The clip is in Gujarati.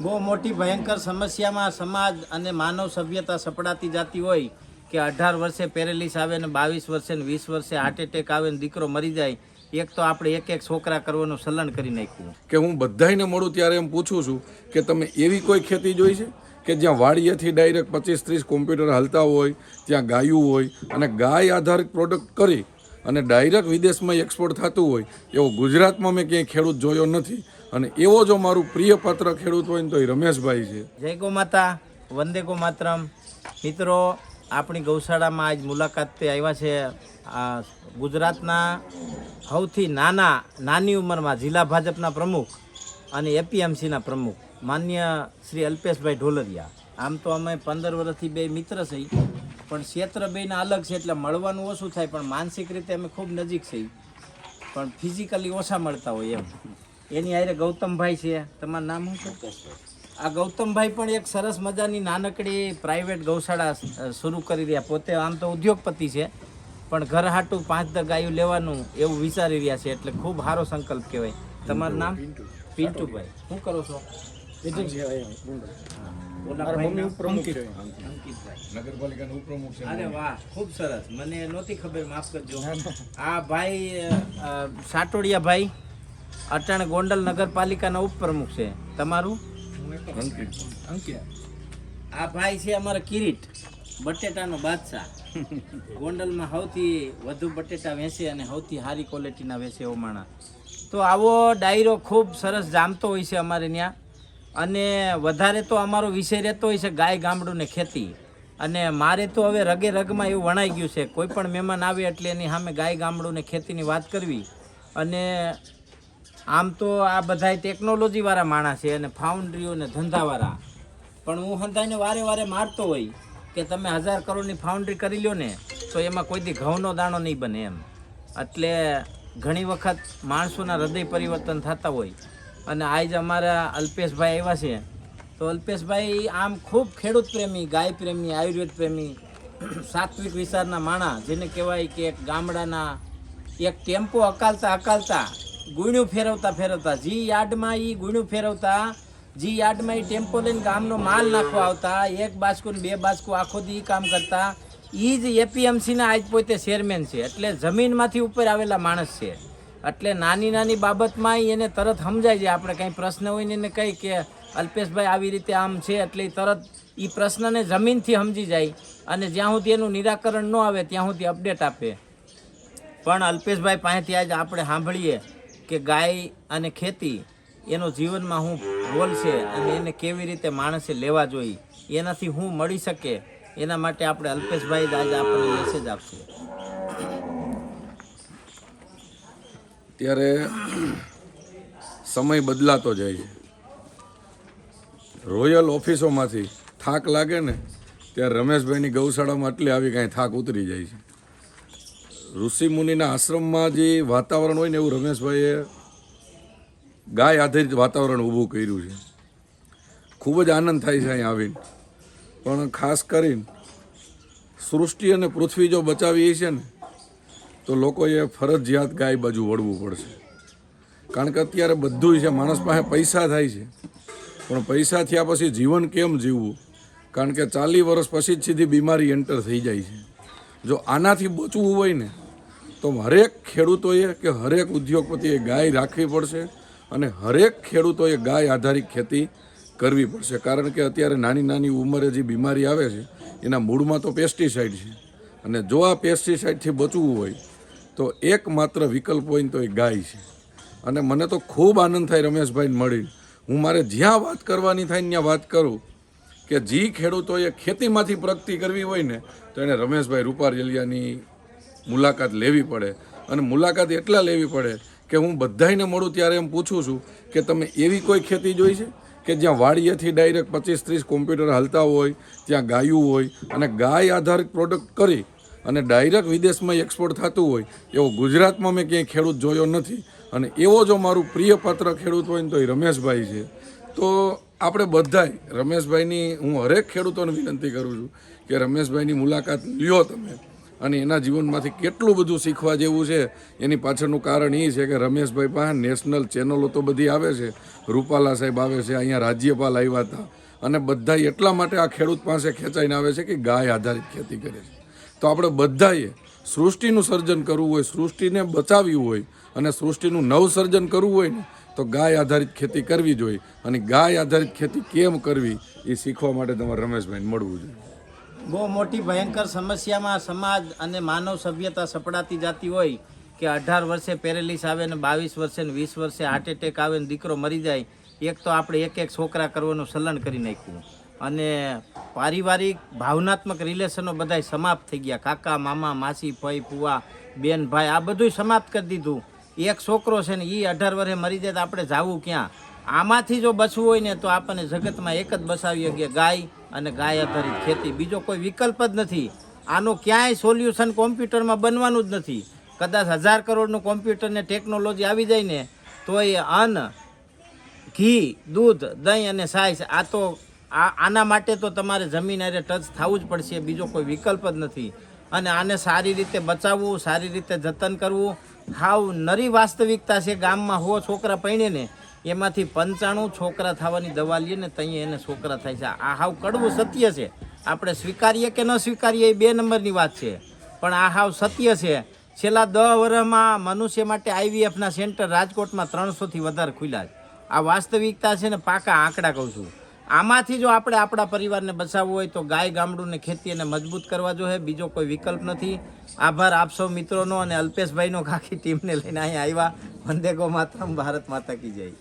બહુ મોટી ભયંકર સમસ્યામાં સમાજ અને માનવ સભ્યતા સપડાતી જતી હોય કે 18 વર્ષે પેરેલિસ આવે ને 22 વર્ષે ને 20 વર્ષે હાર્ટ એટેક આવે ને દીકરો મરી જાય. એક તો આપણે એક છોકરા કરવાનું સલન કરી નાખ્યું. કે હું બધાને મળું ત્યારે એમ પૂછું છું કે તમે એવી કોઈ ખેતી જોઈ છે કે જ્યાં વાડીએથી ડાયરેક્ટ 25-30 કોમ્પ્યુટર હાલતા હોય, ત્યાં ગાયું હોય અને ગાય આધારિત પ્રોડક્ટ કરી અને ડાયરેક્ટ વિદેશમાં એક્સપોર્ટ થતું હોય એવો ગુજરાતમાં મેં ક્યાંય ખેડૂત જોયો નથી. અને એવો જો મારું પ્રિય પાત્ર ખેડૂત હોય ને તો એ રમેશભાઈ છે. જય ગો માતા, વંદે ગો માતરમ. મિત્રો, આપણી ગૌશાળામાં આજ મુલાકાતે આવ્યા છે આ ગુજરાતના સૌથી નાની ઉંમરમાં જિલ્લા ભાજપના પ્રમુખ અને એપીએમસીના પ્રમુખ માન્ય શ્રી અલ્પેશભાઈ ઢોલરિયા. આમ તો અમે 15 વર્ષથી બે મિત્ર છીએ, પણ ક્ષેત્ર બેના અલગ છે એટલે મળવાનું ઓછું થાય, પણ માનસિક રીતે અમે ખૂબ નજીક છીએ, પણ ફિઝિકલી ઓછા મળતા હોય એમ. એની હારે ગૌતમભાઈ છે. તમારું નામ શું છે? આ ગૌતમભાઈ પણ એક સરસ મજાની નાનકડી પ્રાઇવેટ ગૌશાળા શરૂ કરી રહ્યા. પોતે આમ તો ઉદ્યોગપતિ છે, પણ ઘર હાટું 5-10 ગાયું લેવાનું એવું વિચારી રહ્યા છે, એટલે ખૂબ સારો સંકલ્પ કહેવાય. તમારું નામ? પિન્ટુભાઈ. શું કરો છો? અરે વાહ, ખૂબ સરસ. મને નહોતી ખબર, માફ કરજો. આ ભાઈ સાટોડિયા ભાઈ અટાણે ગોંડલ નગરપાલિકાના ઉપપ્રમુખ છે. તમારું? આ ભાઈ છે અમારા કિરીટ, બટેટાનો બાદશાહ. ગોંડલમાં સૌથી વધુ બટેટા વેચે અને સૌથી સારી ક્વોલિટીના વેચે એવો માણસ. તો આવો ડાયરો ખૂબ સરસ જામતો હોય છે અમારે ત્યાં. અને વધારે તો અમારો વિષય રહેતો હોય છે ગાય, ગામડું ને ખેતી. અને મારે તો હવે રગે રગમાં એવું વણાઈ ગયું છે, કોઈ પણ મહેમાન આવે એટલે એની સામે ગાય, ગામડું ને ખેતીની વાત કરવી. અને આમ તો આ બધા ટેકનોલોજીવાળા માણસ છે અને ફાઉન્ડરીઓ ને ધંધાવાળા, પણ હું હંધાઈને વારે મારતો હોય કે તમે 1000 કરોડની ફાઉન્ડરી કરી લ્યો ને તો એમાં કોઈ દી ઘઉંનો દાણો નહીં બને એમ. એટલે ઘણી વખત માણસોના હૃદય પરિવર્તન થતા હોય. અને આજ અમારા અલ્પેશભાઈ આવ્યા છે, તો અલ્પેશભાઈ આમ ખૂબ ખેડૂત પ્રેમી, ગાય પ્રેમી, આયુર્વેદ પ્રેમી, સાત્વિક વિચારના માણસ, જેને કહેવાય કે એક ગામડાના એક ટેમ્પો અકાલતા ગુણ્યું ફેરવતા જી યાર્ડમાં એ ગુણ્યું ફેરવતા, જી યાર્ડમાં એ ટેમ્પો લઈને ગામનો માલ નાખવા આવતા, 1 બાસ્કુ ને 2 બાસ્કુ આખો દી કામ કરતા. એ જ એપીએમસીના આજ પોતે ચેરમેન છે, એટલે જમીનમાંથી ઉપર આવેલા માણસ છે. એટલે નાની બાબતમાં એને તરત સમજાય છે. આપણે કંઈ પ્રશ્ન હોય ને એને કહી કે અલ્પેશભાઈ આવી રીતે આમ છે, એટલે તરત એ પ્રશ્નને જમીનથી સમજી જાય. અને જ્યાં સુધી એનું નિરાકરણ ન આવે ત્યાં સુધી અપડેટ આપે. પણ અલ્પેશભાઈ પાસેથી આજે આપણે સાંભળીએ કે ગાય અને ખેતી એનો જીવનમાં શું રોલ છે અને એને કેવી રીતે માણસે લેવા જોઈએ, એનાથી શું મળી શકે, એના માટે આપણે અલ્પેશભાઈ આજે આપણને મેસેજ આપશે. ત્યારે સમય બદલાતો જાય છે. રોયલ ઓફિસોમાંથી થાક લાગે ને ત્યારે રમેશભાઈની ગૌશાળામાં એટલે આવી કાંઈ થાક ઉતરી જાય છે. ઋષિ મુનિના આશ્રમમાં જે વાતાવરણ હોય ને એવું રમેશભાઈએ ગાય આધારિત વાતાવરણ ઊભું કર્યું છે. ખૂબ જ આનંદ થાય છે અહીં આવીને. પણ ખાસ કરીને સૃષ્ટિ અને પૃથ્વી જો બચાવી છે ને તો લોકોએ ફરજિયાત ગાય બાજુ વળવું પડશે. કારણ કે અત્યારે બધું છે, માણસ પાસે પૈસા થાય છે, પણ પૈસા થયા પછી જીવન કેમ જીવવું? કારણ કે 40 વર્ષ પછી જ સીધી બીમારી એન્ટર થઈ જાય છે. જો આનાથી બચવું હોય ને તો હરેક ખેડૂતોએ કે હરેક ઉદ્યોગપતિએ ગાય રાખવી પડશે અને હરેક ખેડૂતોએ ગાય આધારિત ખેતી કરવી પડશે. કારણ કે અત્યારે નાની ઉંમરે જે બીમારી આવે છે એના મૂળમાં તો પેસ્ટિસાઇડ છે. અને જો આ પેસ્ટિસાઇડથી બચવું હોય તો એકમાત્ર વિકલ્પ હોય ને તો એ ગાય છે. અને મને તો ખૂબ આનંદ થાય રમેશભાઈને મળીને. હું મારે જ્યાં વાત કરવાની થાય ને ત્યાં વાત કરું કે જે ખેડૂતોએ ખેતીમાંથી પ્રગતિ કરવી હોય ને તો એને રમેશભાઈ રૂપારેલિયાની મુલાકાત લેવી પડે. અને મુલાકાત એટલા લેવી પડે કે હું બધાને મળું ત્યારે એમ પૂછું છું કે તમે એવી કોઈ ખેતી જોઈ છે કે જ્યાં વાડીએથી ડાયરેક્ટ 25-30 કોમ્પ્યુટર હાલતા હોય, ત્યાં ગાયું હોય અને ગાય આધારિત પ્રોડક્ટ કરી અને ડાયરેક્ટ વિદેશમાં એક્સપોર્ટ થતું હોય એવો ગુજરાતમાં મેં ક્યાંય ખેડૂત જોયો નથી. અને એવો જો મારું પ્રિય પાત્ર ખેડૂત હોય ને તો એ રમેશભાઈ છે. તો આપણે બધાય રમેશભાઈની હું હરેક ખેડૂતોને વિનંતી કરું છું કે રમેશભાઈની મુલાકાત લ્યો તમે. અને એના જીવનમાંથી કેટલું બધું શીખવા જેવું છે. એની પાછળનું કારણ એ છે કે રમેશભાઈ પાસે નેશનલ ચેનલો તો બધી આવે છે, રૂપાલા સાહેબ આવે છે, અહીંયા રાજ્યપાલ આવ્યા હતા, અને બધા એટલા માટે આ ખેડૂત પાસે ખેંચાઈને આવે છે કે ગાય આધારિત ખેતી કરે છે. તો આપણે બધાએ સૃષ્ટિનું સર્જન કરવું હોય, સૃષ્ટિને બચાવવી હોય અને સૃષ્ટિનું નવસર્જન કરવું હોય ને તો ગાય આધારિત ખેતી કરવી જોઈએ. અને ગાય આધારિત ખેતી કેમ કરવી એ શીખવા માટે તમારે રમેશભાઈને મળવું જોઈએ. બહુ મોટી ભયંકર સમસ્યામાં સમાજ અને માનવ સભ્યતા સપડાતી જતી હોય કે 18 વર્ષે પેરેલિસ આવે ને 22 વર્ષે ને 20 વર્ષે હાર્ટ એટેક આવે ને દીકરો મરી જાય. એક તો આપણે એક છોકરા કરવાનું સલણ કરી નાખ્યું, અને પારિવારિક ભાવનાત્મક રિલેશનો બધાય સમાપ્ત થઈ ગયા. કાકા મામા માસી ફઈ ફુવા બેન ભાઈ આ બધું સમાપ્ત કરી દીધું. એક છોકરો છે ને એ 18 વર્ષે મરી જાય તો આપણે જાવું ક્યાં? આમાંથી જો બચવું હોય ને તો આપણને જગતમાં એક જ બસાવીએ કે ગાય અને ગાય આધારિત ખેતી, બીજો કોઈ વિકલ્પ જ નથી. આનું ક્યાંય સોલ્યુશન કોમ્પ્યુટરમાં બનવાનું જ નથી. કદાચ 1000 કરોડનું કોમ્પ્યુટરને ટેકનોલોજી આવી જાય ને તો એ અન્ન, ઘી, દૂધ, દહીં અને સાઈઝ આ તો આના માટે તો તમારે જમીન હારે ટચ થવું જ પડશે, બીજો કોઈ વિકલ્પ જ નથી. અને આને સારી રીતે બચાવવું, સારી રીતે જતન કરવું. હાવ નરી વાસ્તવિકતા છે. ગામમાં 100 છોકરા પૈણે ને એમાંથી 95 છોકરા થવાની દવા લઈએ ને ત્યાં એને છોકરા થાય છે. આ હાવ કડવું સત્ય છે. આપણે સ્વીકારીએ કે ન સ્વીકારીએ એ 2 નંબરની વાત છે, પણ આ હાવ સત્ય છે. છેલ્લા 10 વર્ષમાં મનુષ્ય માટે IVFના સેન્ટર રાજકોટમાં 300થી વધારે ખુલ્યા છે. આ વાસ્તવિકતા છે ને, પાકા આંકડા કહું છું. આમાંથી જો આપણે આપણા પરિવારને બચાવવું હોય તો ગાય ગામડુંને ખેતી એને મજબૂત કરવા જોઈએ, બીજો કોઈ વિકલ્પ નથી. આભાર આપ સૌ મિત્રોનો અને અલ્પેશભાઈનો, આખી ટીમને લઈને અહીંયા આવ્યા. વંદે ગો માતરમ, ભારત માતા કી જય.